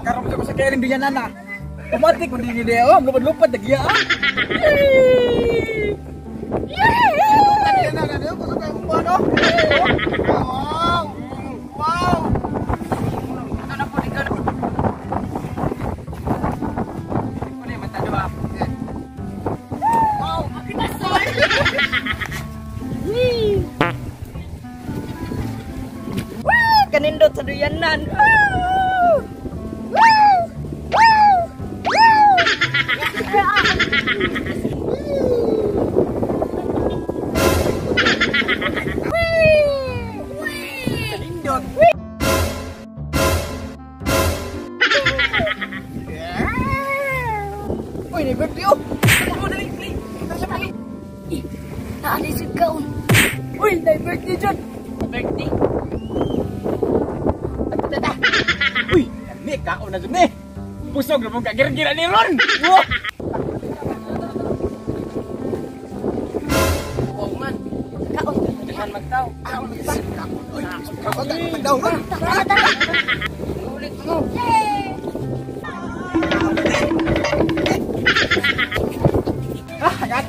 Karena bisa masuk kairin dia nana. Otomatis kung di dia om lupad-lupad lagi ya. Wow. Ano po di ka? Ano yung mata diba? Wow, kita soy. Kanindot sa duyanan. Uy, ini birthday oh. Ano dali, please. Kita balik. Naalis yung kaon. Uy, may birthday dyan. Birthday. Tada. Uy, kami kaon na dyan eh. Pusog na mong kagira-gira ni Ron. Oh man, kaon. Dahan magtaw. Kaon magtaw. Uy, kaon magtaw. Tara. Ulit mo.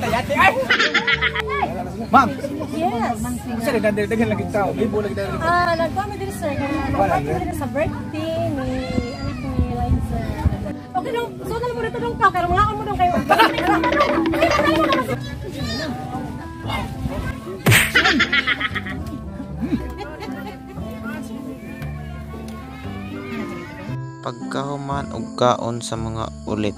Yate ay. Ma'am. Yes. Kasi nagdagdagan lagi tao. Libo lagi dali. Nagpame din sir. Nagpame sa birthday ni anak ni Liza. Okay dong, so dala mo dito dong ka. Kaya mga mo dong kayo. Pagkahuman og kaon sa mga ulit.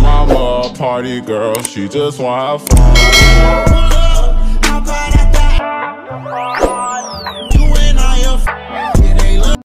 Mama, party girl, she just wanna have fun.